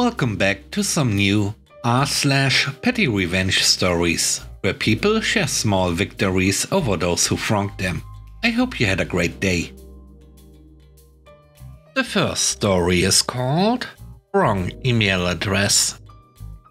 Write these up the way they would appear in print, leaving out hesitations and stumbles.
Welcome back to some new r/PettyRevenge stories, where people share small victories over those who wronged them. I hope you had a great day. The first story is called Wrong Email Address.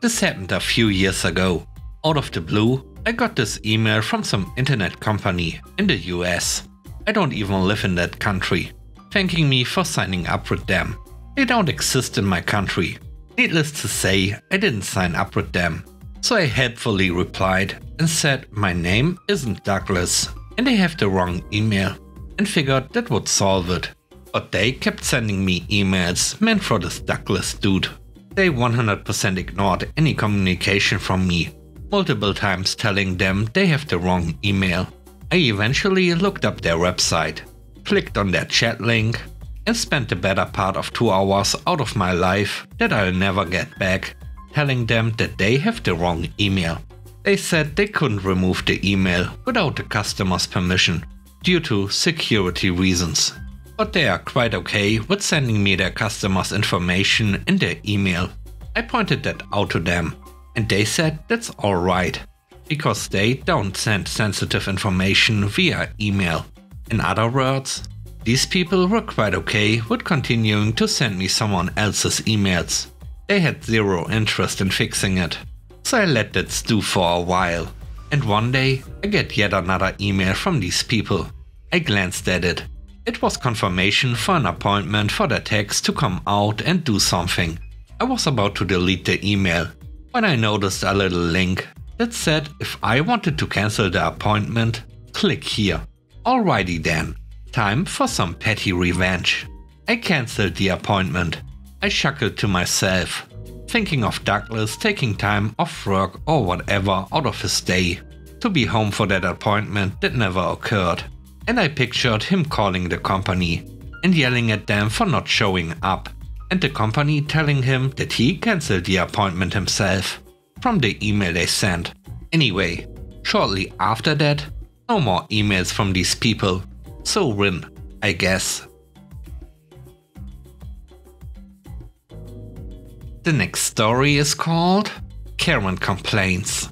This happened a few years ago. Out of the blue, I got this email from some internet company in the US. I don't even live in that country, thanking me for signing up with them. They don't exist in my country. Needless to say, I didn't sign up with them. So I helpfully replied and said my name isn't Douglas and they have the wrong email, and figured that would solve it. But they kept sending me emails meant for this Douglas dude. They 100% ignored any communication from me, multiple times telling them they have the wrong email. I eventually looked up their website, clicked on their chat link, and spent the better part of 2 hours out of my life that I'll never get back, telling them that they have the wrong email. They said they couldn't remove the email without the customer's permission due to security reasons, but they are quite okay with sending me their customers' information in their email. I pointed that out to them, and they said that's alright, because they don't send sensitive information via email. In other words, these people were quite okay with continuing to send me someone else's emails. They had zero interest in fixing it, so I let that stew for a while. And one day I get yet another email from these people. I glanced at it. It was confirmation for an appointment for the techs to come out and do something. I was about to delete the email when I noticed a little link that said if I wanted to cancel the appointment, click here. Alrighty then. Time for some petty revenge. I cancelled the appointment. I chuckled to myself, thinking of Douglas taking time off work or whatever out of his day to be home for that appointment that never occurred. And I pictured him calling the company and yelling at them for not showing up, and the company telling him that he cancelled the appointment himself from the email they sent. Anyway, shortly after that, no more emails from these people. So win, I guess. The next story is called Karen Complains.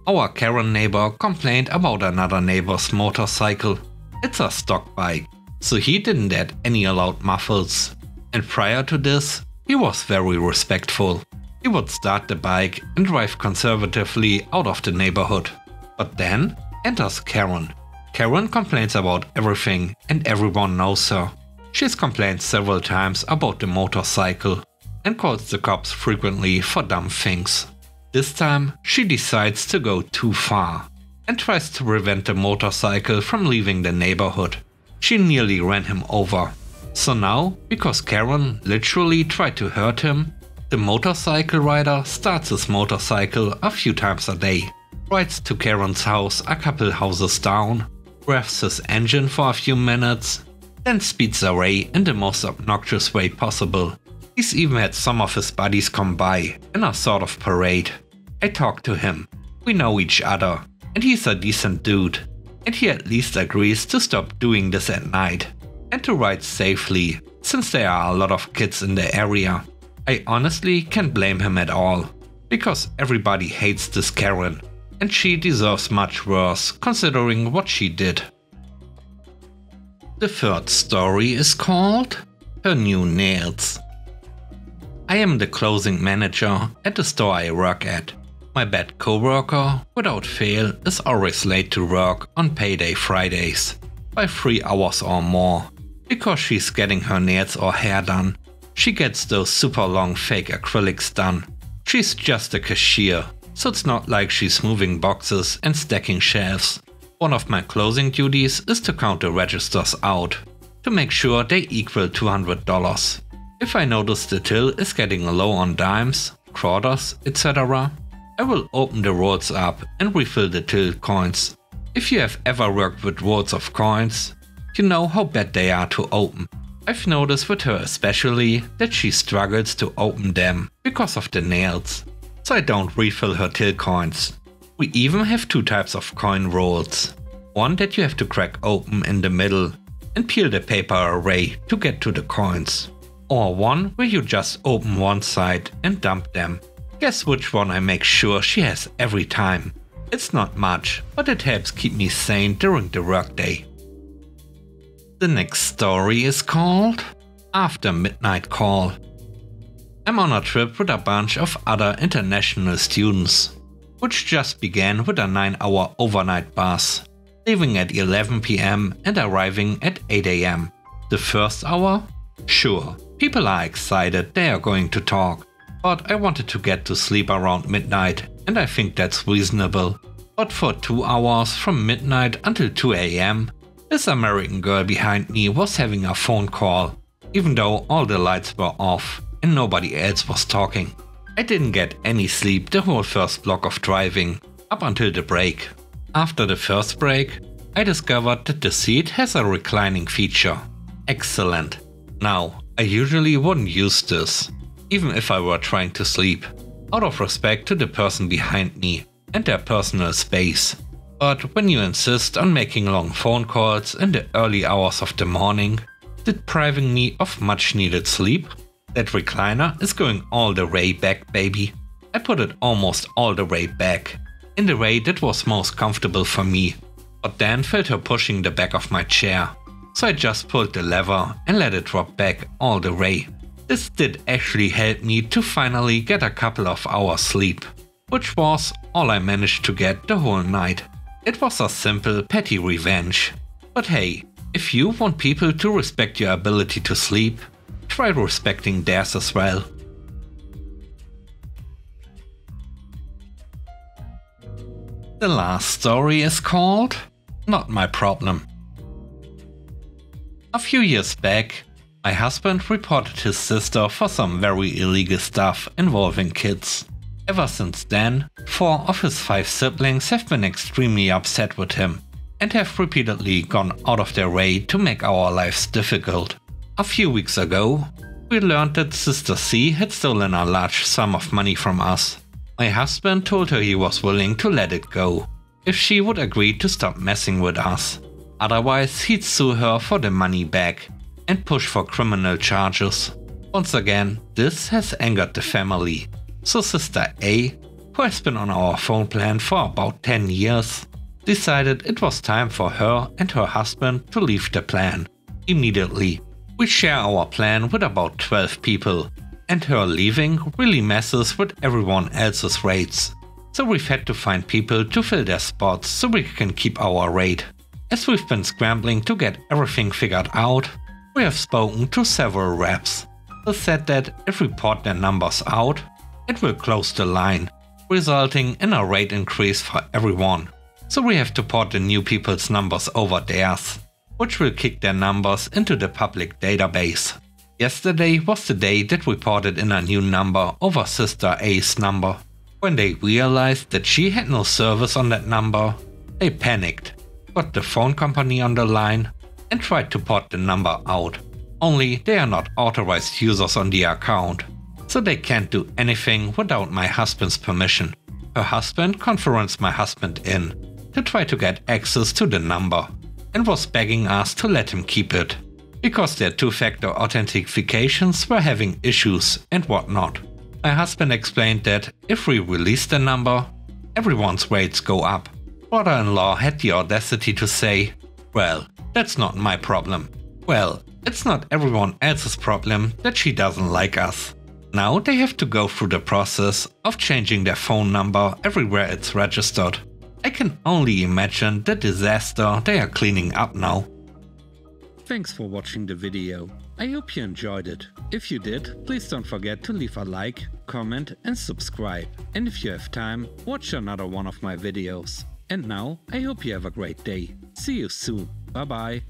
Our Karen neighbor complained about another neighbor's motorcycle. It's a stock bike, so he didn't add any loud muffles. And prior to this, he was very respectful. He would start the bike and drive conservatively out of the neighborhood. But then enters Karen. Karen complains about everything and everyone knows her. She's complained several times about the motorcycle and calls the cops frequently for dumb things. This time she decides to go too far and tries to prevent the motorcycle from leaving the neighborhood. She nearly ran him over. So now, because Karen literally tried to hurt him, the motorcycle rider starts his motorcycle a few times a day, rides to Karen's house a couple houses down, revs his engine for a few minutes, then speeds away in the most obnoxious way possible. He's even had some of his buddies come by in a sort of parade. I talked to him. We know each other, and he's a decent dude, and he at least agrees to stop doing this at night and to ride safely, since there are a lot of kids in the area. I honestly can't blame him at all, because everybody hates this Karen, and she deserves much worse considering what she did. The third story is called Her New Nails. I am the closing manager at the store I work at. My bad coworker, without fail, is always late to work on payday Fridays by 3 hours or more, because she's getting her nails or hair done. She gets those super long fake acrylics done. She's just a cashier, so it's not like she's moving boxes and stacking shelves. One of my closing duties is to count the registers out, to make sure they equal $200. If I notice the till is getting low on dimes, quarters, etc., I will open the rolls up and refill the till coins. If you have ever worked with rolls of coins, you know how bad they are to open. I've noticed with her especially that she struggles to open them because of the nails, so I don't refill her till coins. We even have 2 types of coin rolls. One that you have to crack open in the middle and peel the paper away to get to the coins. Or one where you just open one side and dump them. Guess which one I make sure she has every time. It's not much, but it helps keep me sane during the workday. The next story is called After Midnight Call. I'm on a trip with a bunch of other international students, which just began with a 9-hour overnight bus, leaving at 11 PM and arriving at 8 AM. The first hour? Sure, people are excited, they are going to talk, but I wanted to get to sleep around midnight, and I think that's reasonable. But for 2 hours from midnight until 2 AM, this American girl behind me was having a phone call, even though all the lights were off and nobody else was talking. I didn't get any sleep the whole first block of driving, up until the break. After the first break, I discovered that the seat has a reclining feature. Excellent. Now, I usually wouldn't use this, even if I were trying to sleep, out of respect to the person behind me and their personal space. But when you insist on making long phone calls in the early hours of the morning, depriving me of much needed sleep, that recliner is going all the way back, baby. I put it almost all the way back, in the way that was most comfortable for me, but then felt her pushing the back of my chair, so I just pulled the lever and let it drop back all the way. This did actually help me to finally get a couple of hours sleep, which was all I managed to get the whole night. It was a simple petty revenge. But hey, if you want people to respect your ability to sleep, try respecting theirs as well. The last story is called Not My Problem. A few years back, my husband reported his sister for some very illegal stuff involving kids. Ever since then, 4 of his 5 siblings have been extremely upset with him and have repeatedly gone out of their way to make our lives difficult. A few weeks ago, we learned that Sister C had stolen a large sum of money from us. My husband told her he was willing to let it go, if she would agree to stop messing with us. Otherwise, he'd sue her for the money back and push for criminal charges. Once again, this has angered the family. So Sister A, who has been on our phone plan for about 10 years, decided it was time for her and her husband to leave the plan immediately. We share our plan with about 12 people, and her leaving really messes with everyone else's rates. So we've had to find people to fill their spots so we can keep our rate. As we've been scrambling to get everything figured out, we have spoken to several reps who said that if we port their numbers out, it will close the line, resulting in a rate increase for everyone. So we have to port the new people's numbers over theirs, which will kick their numbers into the public database. Yesterday was the day that we ported in a new number over Sister A's number. When they realized that she had no service on that number, they panicked, got the phone company on the line, and tried to port the number out. Only they are not authorized users on the account, so they can't do anything without my husband's permission. Her husband conferenced my husband in to try to get access to the number and was begging us to let him keep it, because their 2-factor authentications were having issues and whatnot. My husband explained that if we release the number, everyone's rates go up. Brother-in-law had the audacity to say, "Well, that's not my problem." Well, it's not everyone else's problem that she doesn't like us. Now they have to go through the process of changing their phone number everywhere it's registered. I can only imagine the disaster they are cleaning up now. Thanks for watching the video. I hope you enjoyed it. If you did, please don't forget to leave a like, comment and subscribe. And if you have time, watch another one of my videos. And now, I hope you have a great day. See you soon. Bye bye.